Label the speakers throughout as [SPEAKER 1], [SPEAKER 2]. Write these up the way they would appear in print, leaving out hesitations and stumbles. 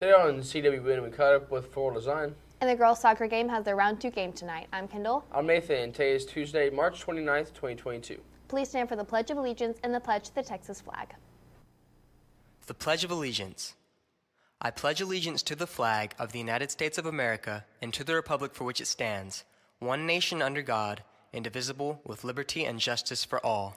[SPEAKER 1] Today on CWN, we caught up with Floral Design.
[SPEAKER 2] And the girls' soccer game has their round 2 game tonight. I'm Kendall.
[SPEAKER 1] I'm Nathan, and today is Tuesday, March 29th, 2022.
[SPEAKER 2] Please stand for the Pledge of Allegiance and the pledge to the Texas flag.
[SPEAKER 3] The Pledge of Allegiance. I pledge allegiance to the flag of the United States of America and to the republic for which it stands, one nation under God, indivisible, with liberty and justice for all.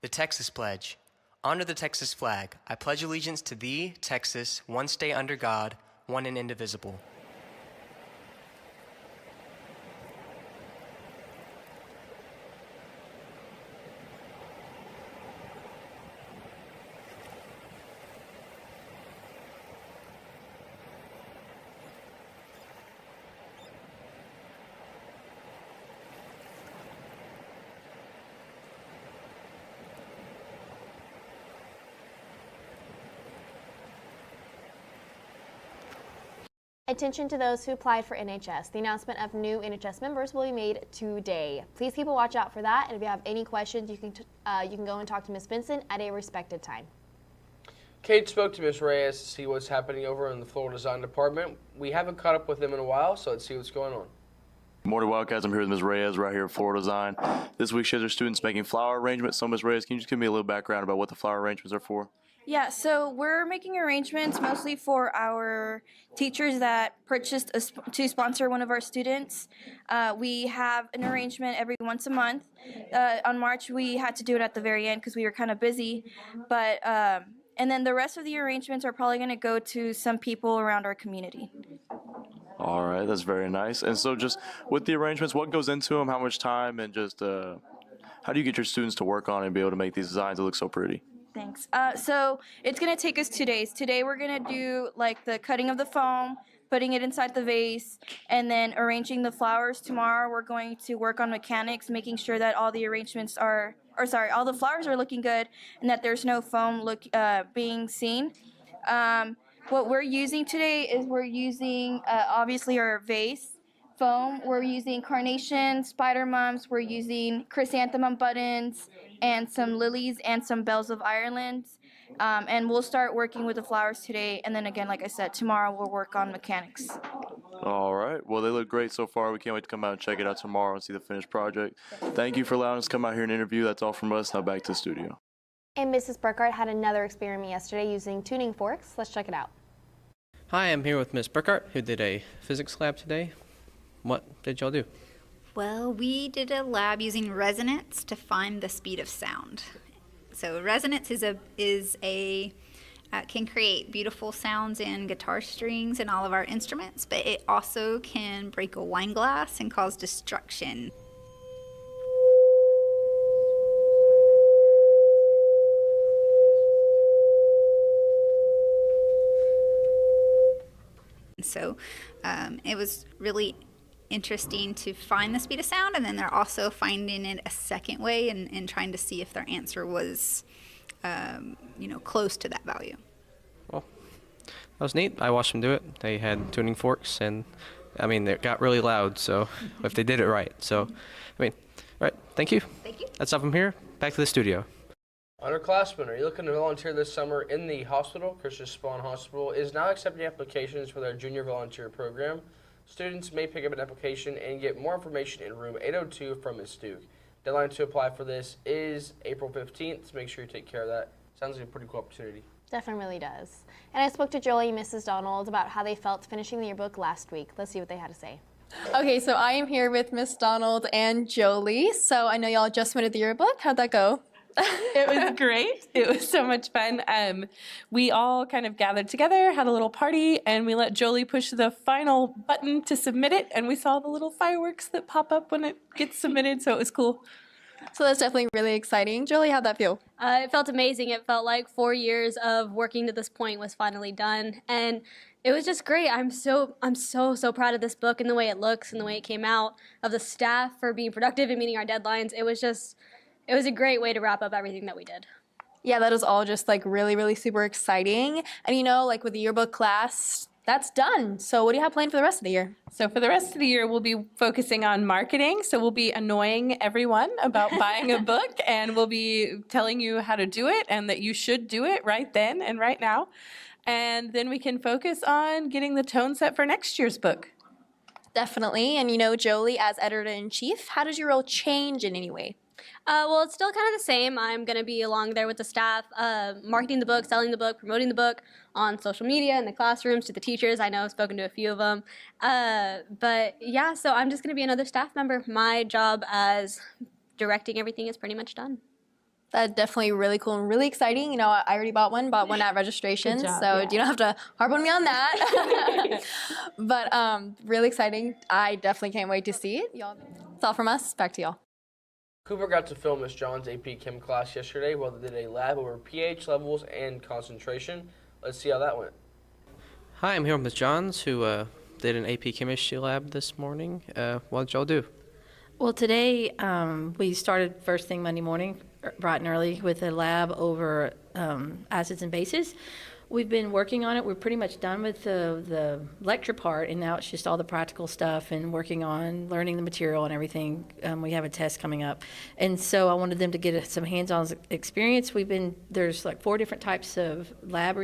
[SPEAKER 3] The Texas Pledge. Under the Texas flag, I pledge allegiance to thee, Texas, one state under God, one and indivisible.
[SPEAKER 2] Attention to those who applied for NHS. The announcement of new NHS members will be made today. Please keep a watch out for that, and if you have any questions, you can go and talk to Ms. Benson at a respected time.
[SPEAKER 1] Kate spoke to Ms. Reyes to see what's happening over in the Floral Design Department. We haven't caught up with them in a while, so let's see what's going on.
[SPEAKER 4] Good morning, Wildcats. I'm here with Ms. Reyes right here at Floral Design. This week, she has her students making flower arrangements. So, Ms. Reyes, can you just give me a little background about what the flower arrangements are for?
[SPEAKER 5] Yeah, so we're making arrangements mostly for our teachers that purchased to sponsor one of our students. We have an arrangement every once a month. On March, we had to do it at the very end because we were kind of busy. But and then the rest of the arrangements are probably going to go to some people around our community.
[SPEAKER 4] All right, that's very nice. And so just with the arrangements, what goes into them, how much time, and just how do you get your students to work on it and be able to make these designs that look so pretty?
[SPEAKER 5] Thanks. So it's going to take us 2 days. Today we're going to do like the cutting of the foam, putting it inside the vase, and then arranging the flowers. Tomorrow we're going to work on mechanics, making sure that all the arrangements are, all the flowers are looking good and that there's no foam being seen. What we're using today is we're using obviously our vase foam. We're using carnation, spider mums. We're using chrysanthemum buttons and some lilies and some bells of Ireland. And we'll start working with the flowers today. And then again, like I said, tomorrow we'll work on mechanics.
[SPEAKER 4] All right. Well, they look great so far. We can't wait to come out and check it out tomorrow and see the finished project. Thank you for allowing us to come out here and interview. That's all from us. Now back to the studio.
[SPEAKER 2] And Mrs. Burkhart had another experiment yesterday using tuning forks. Let's check it out.
[SPEAKER 6] Hi, I'm here with Ms. Burkhart, who did a physics lab today. What did y'all do?
[SPEAKER 7] Well, we did a lab using resonance to find the speed of sound. So resonance can create beautiful sounds in guitar strings and all of our instruments, but it also can break a wine glass and cause destruction. So it was really interesting to find the speed of sound, and then they're also finding it a second way and trying to see if their answer was, close to that value.
[SPEAKER 6] Well, that was neat. I watched them do it. They had tuning forks, and it got really loud. So if they did it right, all right. Thank you.
[SPEAKER 7] Thank you.
[SPEAKER 6] That's all from here. Back to the studio.
[SPEAKER 1] Underclassmen, are you looking to volunteer this summer in the hospital? Christian Spawn Hospital is now accepting applications for their junior volunteer program. Students may pick up an application and get more information in room 802 from Ms. Duke. Deadline to apply for this is April 15th, so make sure you take care of that. Sounds like a pretty cool opportunity.
[SPEAKER 2] Definitely does. And I spoke to Jolie and Mrs. Donald about how they felt finishing the yearbook last week. Let's see what they had to say.
[SPEAKER 8] Okay, so I am here with Miss Donald and Jolie. So I know y'all just submitted the yearbook. How'd that go?
[SPEAKER 9] It was great. It was so much fun. We all kind of gathered together, had a little party, and we let Jolie push the final button to submit it, and we saw the little fireworks that pop up when it gets submitted, so it was cool.
[SPEAKER 8] So that's definitely really exciting. Jolie, how'd that feel?
[SPEAKER 10] It felt amazing. It felt like 4 years of working to this point was finally done, and it was just great. I'm so proud of this book and the way it looks and the way it came out, of the staff for being productive and meeting our deadlines. It was a great way to wrap up everything that we did.
[SPEAKER 8] Yeah, that was all just like really, really super exciting. And you know, like with the yearbook class, that's done. So what do you have planned for the rest of the year?
[SPEAKER 9] So for the rest of the year, we'll be focusing on marketing. So we'll be annoying everyone about buying a book, and we'll be telling you how to do it and that you should do it right then and right now. And then we can focus on getting the tone set for next year's book.
[SPEAKER 8] Definitely. And you know, Jolie, as editor-in-chief, how does your role change in any way?
[SPEAKER 10] Well, it's still kind of the same. I'm going to be along there with the staff, marketing the book, selling the book, promoting the book on social media, in the classrooms, to the teachers. I know I've spoken to a few of them. But yeah, so I'm just going to be another staff member. My job as directing everything is pretty much done.
[SPEAKER 8] That's definitely really cool and really exciting. You know, I already bought one at registration,
[SPEAKER 10] Good job,
[SPEAKER 8] so
[SPEAKER 10] yeah.
[SPEAKER 8] you don't have to harp on me on that. But really exciting. I definitely can't wait to see it. Y'all, that's all from us. Back to y'all.
[SPEAKER 1] Cooper got to film Miss John's AP Chem class yesterday while they did a lab over pH levels and concentration. Let's see how that went.
[SPEAKER 6] Hi, I'm here with Ms. Johns, who did an AP Chemistry lab this morning. What did y'all do?
[SPEAKER 11] Well, today we started first thing Monday morning, bright and early, with a lab over acids and bases. We've been working on it. We're pretty much done with the lecture part, and now it's just all the practical stuff and working on learning the material and everything. We have a test coming up, and so I wanted them to get some hands-on experience. There's like 4 different types of lab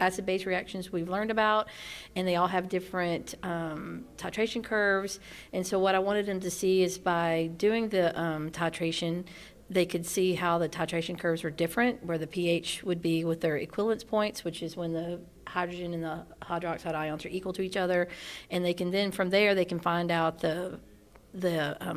[SPEAKER 11] acid-base reactions we've learned about, and they all have different titration curves. And so what I wanted them to see is by doing the titration, they could see how the titration curves were different, where the pH would be with their equivalence points, which is when the hydrogen and the hydroxide ions are equal to each other. And they can then, from there, they can find out the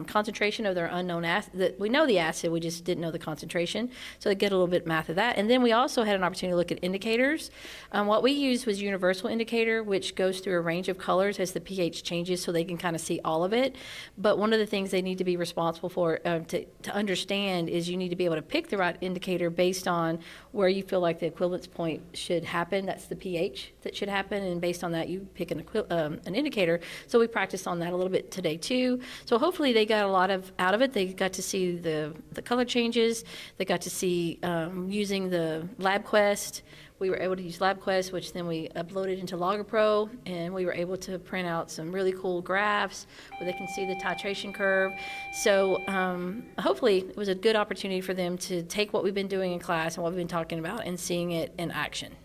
[SPEAKER 11] concentration of their unknown acid. We know the acid, we just didn't know the concentration. So they get a little bit math of that. And then we also had an opportunity to look at indicators. What we used was universal indicator, which goes through a range of colors as the pH changes, so they can kind of see all of it. But one of the things they need to be responsible for to understand is you need to be able to pick the right indicator based on where you feel like the equivalence point should happen. That's the pH that should happen, and based on that you pick an indicator. So we practiced on that a little bit today too. So hopefully they got a lot out of it. They got to see the color changes. They got to see using the LabQuest. We were able to use LabQuest, which then we uploaded into LoggerPro, and we were able to print out some really cool graphs where they can see the titration curve. So hopefully it was a good opportunity for them to take what we've been doing in class and what we've been talking about and seeing it in action.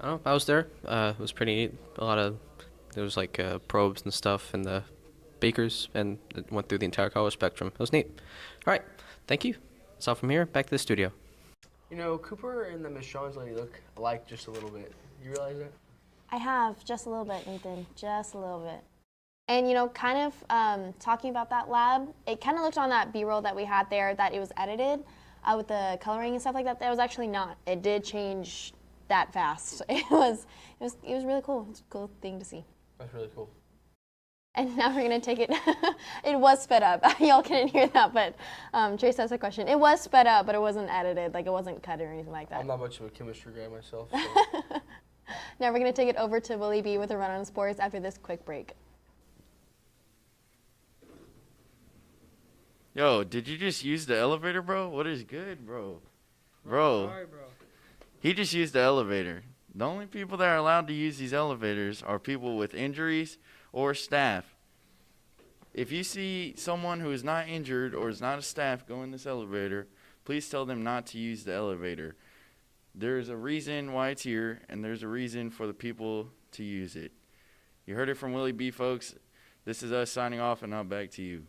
[SPEAKER 6] I was there. It was pretty neat. There was like probes and stuff in the beakers, and it went through the entire color spectrum. It was neat. All right, thank you. That's all from here. Back to the studio.
[SPEAKER 1] You know, Cooper and the Miss John's lady look alike just a little bit. You realize that?
[SPEAKER 2] I have, just a little bit, Nathan, just a little bit. And you know, kind of talking about that lab, it kind of looked on that B-roll that we had there that it was edited with the coloring and stuff like that. That was actually not. It did change that fast. It was really cool. It's a cool thing to see.
[SPEAKER 1] That's really cool.
[SPEAKER 2] And now we're gonna take it. It was sped up. Y'all couldn't hear that, but Trace has a question. It was sped up, but it wasn't edited. Like it wasn't cut or anything like that.
[SPEAKER 1] I'm not much of a chemistry guy myself. So.
[SPEAKER 2] Now we're gonna take it over to Willie B with a run on sports after this quick break.
[SPEAKER 12] Yo, did you just use the elevator, bro? What is good, bro? Bro.
[SPEAKER 6] Sorry, bro.
[SPEAKER 12] He just used the elevator. The only people that are allowed to use these elevators are people with injuries or staff. If you see someone who is not injured or is not a staff go in this elevator, please tell them not to use the elevator. There's a reason why it's here, and there's a reason for the people to use it. You heard it from Willie B, folks. This is us signing off, and now back to you.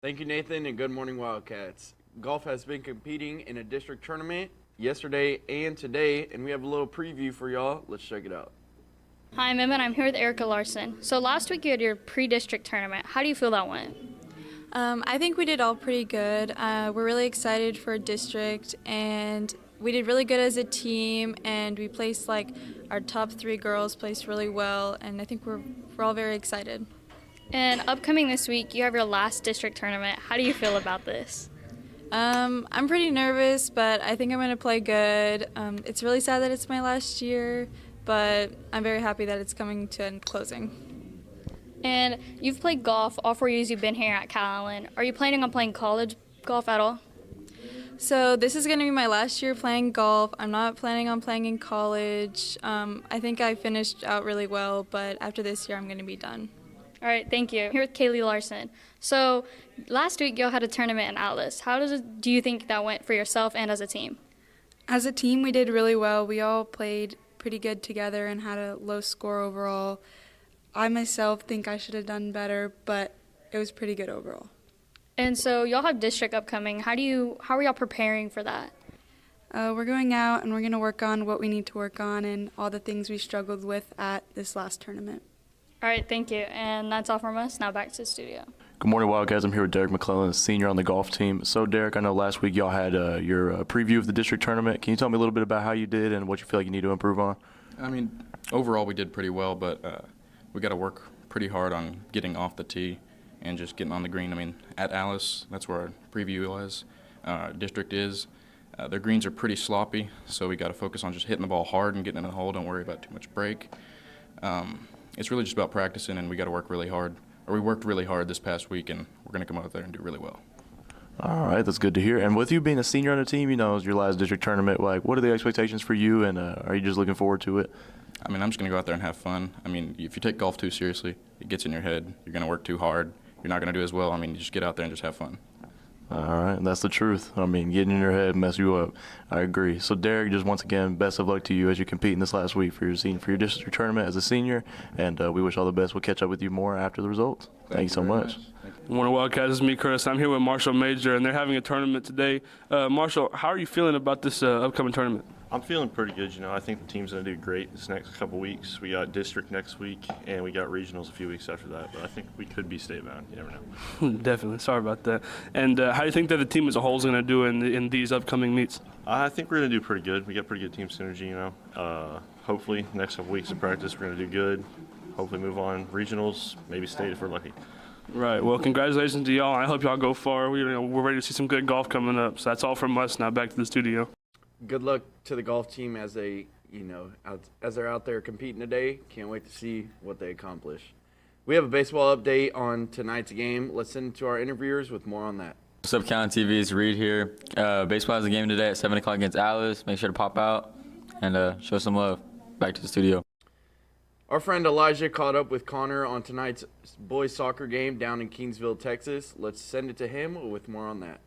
[SPEAKER 13] Thank you, Nathan, and good morning, Wildcats. Golf has been competing in a district tournament yesterday and today, and we have a little preview for y'all. Let's check it out.
[SPEAKER 14] Hi, I'm Emma, and I'm here with Erica Larson. So last week you had your pre-district tournament. How do you feel that went?
[SPEAKER 15] I think we did all pretty good. We're really excited for district, and we did really good as a team, and we placed our top 3 girls placed really well, and I think we're all very excited.
[SPEAKER 14] And upcoming this week, you have your last district tournament. How do you feel about this?
[SPEAKER 15] I'm pretty nervous, but I think I'm going to play good. It's really sad that it's my last year, but I'm very happy that it's coming to a closing.
[SPEAKER 14] And you've played golf all 4 years you've been here at Calallen. Are you planning on playing college golf at all?
[SPEAKER 15] So this is going to be my last year playing golf. I'm not planning on playing in college. I think I finished out really well, but after this year, I'm going to be done.
[SPEAKER 14] All right, thank you. Here with Kaylee Larson. So last week, y'all had a tournament in Atlas. Do you think that went for yourself and as a team?
[SPEAKER 15] As a team, we did really well. We all played pretty good together and had a low score overall. I myself think I should have done better, but it was pretty good overall.
[SPEAKER 14] And so y'all have district upcoming. How are y'all preparing for that?
[SPEAKER 15] We're going out and we're going to work on what we need to work on and all the things we struggled with at this last tournament.
[SPEAKER 14] All right, thank you. And that's all from us. Now back to the studio.
[SPEAKER 4] Good morning, Wildcats. I'm here with Derek Mcclellan, a senior on the golf team. So, Derek, I know last week y'all had your preview of the district tournament. Can you tell me a little bit about how you did and what you feel like you need to improve on?
[SPEAKER 16] I mean, overall we did pretty well, but we got to work pretty hard on getting off the tee and just getting on the green. I mean, at Alice, that's where our preview was. District is. Their greens are pretty sloppy, so we got to focus on just hitting the ball hard and getting in the hole. Don't worry about too much break. It's really just about practicing, and we got to work really hard. Or we worked really hard this past week, and we're going to come out there and do really well.
[SPEAKER 4] All right, that's good to hear. And with you being a senior on the team, you know, it's your last district tournament. Like, what are the expectations for you, and are you just looking forward to it?
[SPEAKER 16] I mean, I'm just going to go out there and have fun. I mean, if you take golf too seriously, it gets in your head. You're going to work too hard. You're not going to do as well. I mean, you just get out there and just have fun.
[SPEAKER 4] All right, that's the truth. I mean, getting in your head mess you up. I agree. So, Derek, just once again, best of luck to you as you compete in this last week for your district tournament as a senior, and we wish all the best. We'll catch up with you more after the results. Thank you so much.
[SPEAKER 17] Good morning, Wildcats. This is me, Chris. I'm here with Marshall Major, and they're having a tournament today. Marshall, how are you feeling about this upcoming tournament?
[SPEAKER 18] I'm feeling pretty good. You know, I think the team's going to do great this next couple weeks. We got district next week, and we got regionals a few weeks after that. But I think we could be state-bound. You never know.
[SPEAKER 17] Definitely. Sorry about that. And how do you think that the team as a whole is going to do in these upcoming meets?
[SPEAKER 18] I think we're going to do pretty good. We got pretty good team synergy, you know. Hopefully, next couple weeks of practice, we're going to do good. Hopefully move on regionals, maybe state if we're lucky.
[SPEAKER 17] Right. Well, congratulations to y'all. I hope y'all go far. We're ready to see some good golf coming up. So that's all from us. Now back to the studio.
[SPEAKER 13] Good luck to the golf team as they're out there competing today. Can't wait to see what they accomplish. We have a baseball update on tonight's game. Let's send it to our interviewers with more on that.
[SPEAKER 19] What's up, Calallen TV? It's Reed here. Baseball has a game today at 7 o'clock against Alice. Make sure to pop out and show some love. Back to the studio.
[SPEAKER 13] Our friend Elijah caught up with Connor on tonight's boys soccer game down in Kingsville, Texas. Let's send it to him with more on that.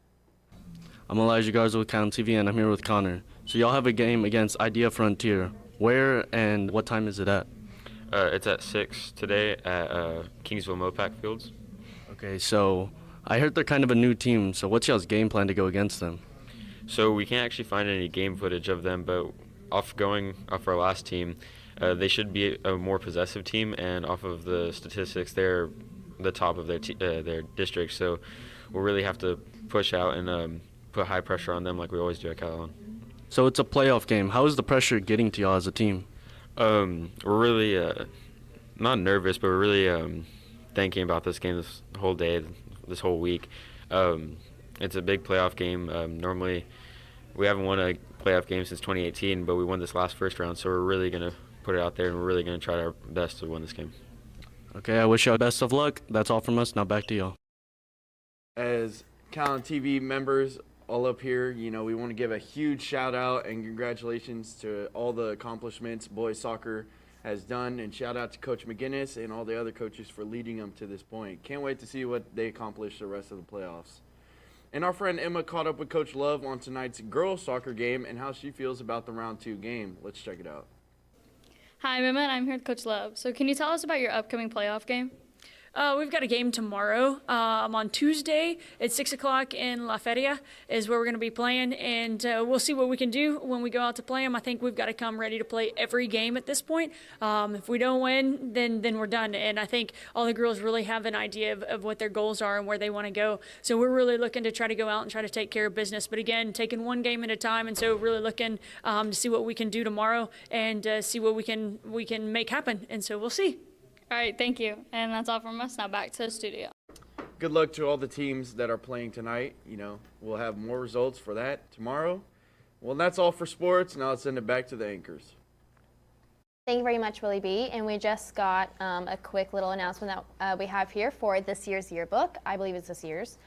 [SPEAKER 20] I'm Elijah Garza with Calallen TV, and I'm here with Connor. So y'all have a game against Idea Frontier. Where and what time is it at?
[SPEAKER 21] It's at 6 today at Kingsville Mopac Fields.
[SPEAKER 20] Okay, so I heard they're kind of a new team, so what's y'all's game plan to go against them?
[SPEAKER 21] So we can't actually find any game footage of them, but off our last team, they should be a more possessive team, and off of the statistics, they're the top of their district. So we'll really have to push out and put high pressure on them like we always do at Calallen.
[SPEAKER 20] So it's a playoff game. How is the pressure getting to y'all as a team?
[SPEAKER 21] We're really not nervous, but we're really thinking about this game this whole day, this whole week. It's a big playoff game. Normally, we haven't won a playoff game since 2018, but we won this last first round, so we're really going to put it out there, and we're really going to try our best to win this game.
[SPEAKER 20] Okay, I wish y'all best of luck. That's all from us. Now back to y'all.
[SPEAKER 13] As Calallen TV members all up here, you know, we want to give a huge shout out and congratulations to all the accomplishments boys soccer has done, and shout out to Coach McGinnis and all the other coaches for leading them to this point. Can't wait to see what they accomplish the rest of the playoffs. And our friend Emma caught up with Coach Love on tonight's girls soccer game and how she feels about the round 2 game. Let's check it out.
[SPEAKER 14] Hi, I'm Emma, and I'm here with Coach Love. So can you tell us about your upcoming playoff game?
[SPEAKER 22] We've got a game tomorrow. On Tuesday at 6 o'clock in La Feria is where we're going to be playing, and we'll see what we can do when we go out to play them. I think we've got to come ready to play every game at this point. If we don't win, then we're done. And I think all the girls really have an idea of what their goals are and where they want to go. So we're really looking to try to go out and try to take care of business. But again, taking one game at a time, and so really looking to see what we can do tomorrow and see what we can make happen. And so we'll see.
[SPEAKER 14] All right, thank you. And that's all from us. Now back to the studio.
[SPEAKER 13] Good luck to all the teams that are playing tonight. You know, we'll have more results for that tomorrow. Well, that's all for sports. Now let's send it back to the anchors.
[SPEAKER 2] Thank you very much, Willie B. And we just got a quick little announcement that we have here for this year's yearbook. I believe it's this year's.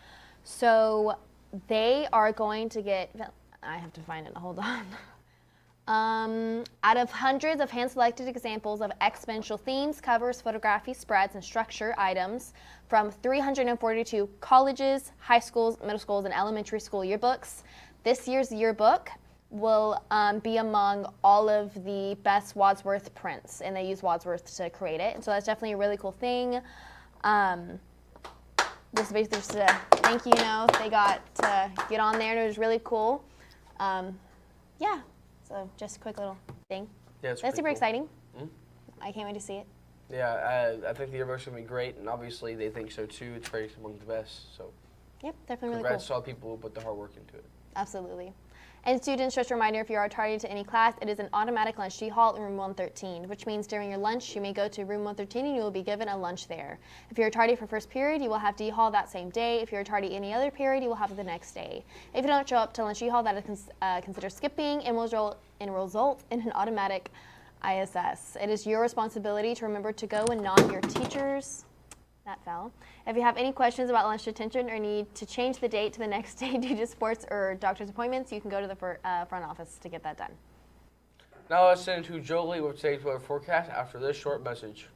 [SPEAKER 2] So they are going to get, I have to find it, hold on. Out of hundreds of hand-selected examples of exponential themes, covers, photography, spreads, and structure items from 342 colleges, high schools, middle schools, and elementary school yearbooks, this year's yearbook will be among all of the best Wadsworth prints, and they use Wadsworth to create it. And so that's definitely a really cool thing. This is basically just a thank you note. They got to get on there, and it was really cool. Yeah, so just a quick little thing.
[SPEAKER 1] Yeah, it's
[SPEAKER 2] That's super
[SPEAKER 1] cool.
[SPEAKER 2] exciting.
[SPEAKER 1] Mm-hmm.
[SPEAKER 2] I can't wait to see it.
[SPEAKER 1] Yeah, I think the yearbook's going to be great, and obviously they think so too. It's rated among the best. So
[SPEAKER 2] Yep, definitely really
[SPEAKER 1] congrats
[SPEAKER 2] cool.
[SPEAKER 1] to all the people who put the hard work into it.
[SPEAKER 2] Absolutely. And students, just a reminder, if you are tardy to any class, it is an automatic lunch hall in room 113, which means during your lunch, you may go to room 113 and you will be given a lunch there. If you're tardy for first period, you will have D-Hall that same day. If you're tardy any other period, you will have it the next day. If you don't show up to lunch hall, that is considered skipping and will result in an automatic ISS. It is your responsibility to remember to go and nod your teachers. That fell. If you have any questions about lunch detention or need to change the date to the next day due to sports or doctor's appointments, you can go to the front office to get that done.
[SPEAKER 1] Now let's send to Jolie with today's weather forecast after this short message.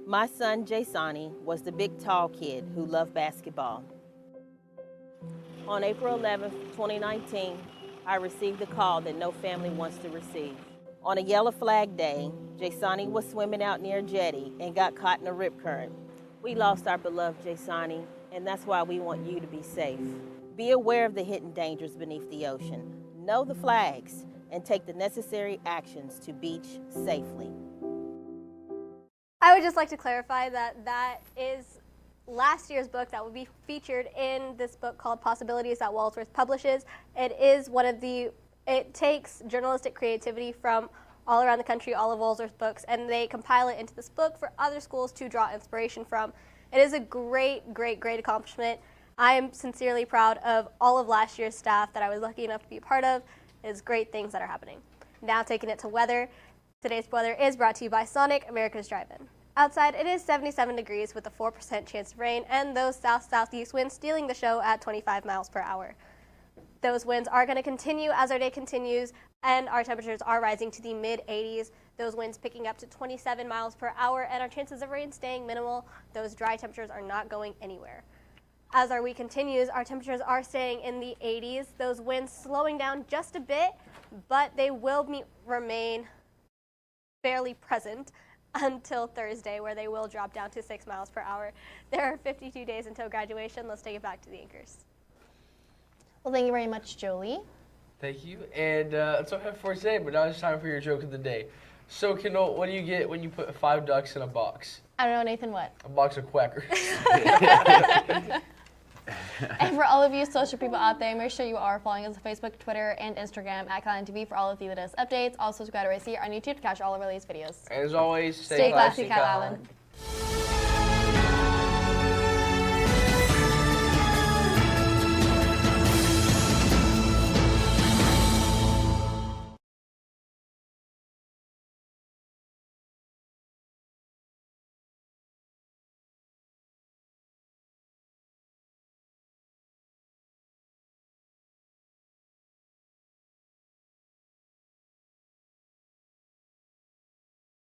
[SPEAKER 3] My son, Jasani, was the big tall kid who loved basketball. On April 11, 2019, I received a call that no family wants to receive. On a yellow flag day, Jasani was swimming out near a jetty and got caught in a rip current. We lost our beloved Jasani, and that's why we want you to be safe. Be aware of the hidden dangers beneath the ocean. Know the flags and take the necessary actions to beach safely.
[SPEAKER 10] I would just like to clarify that that is last year's book that will be featured in this book called Possibilities that Wadsworth publishes. It takes journalistic creativity from all around the country, all of Wadsworth's books, and they compile it into this book for other schools to draw inspiration from. It is a great, great, great accomplishment. I am sincerely proud of all of last year's staff that I was lucky enough to be a part of. It's great things that are happening. Now taking it to weather. Today's weather is brought to you by Sonic, America's Drive-In. Outside, it is 77 degrees with a 4% chance of rain, and those south-southeast winds stealing the show at 25 miles per hour. Those winds are going to continue as our day continues, and our temperatures are rising to the mid-80s. Those winds picking up to 27 miles per hour, and our chances of rain staying minimal. Those dry temperatures are not going anywhere. As our week continues, our temperatures are staying in the 80s. Those winds slowing down just a bit, but they will remain fairly present until Thursday, where they will drop down to 6 miles per hour. There are 52 days until graduation. Let's take it back to the anchors.
[SPEAKER 2] Well, thank you very much, Jolie.
[SPEAKER 1] Thank you. And that's all I have for today, but now it's time for your joke of the day. So, Kendall, what do you get when you put 5 ducks in a box?
[SPEAKER 2] I don't know, Nathan, what?
[SPEAKER 1] A box of quackers.
[SPEAKER 2] And for all of you social people out there, make sure you are following us on Facebook, Twitter, and Instagram at Calallen TV for all of the latest updates. Also, subscribe to us here on YouTube to catch all of our latest videos.
[SPEAKER 1] And as always,
[SPEAKER 2] stay classy, Calallen.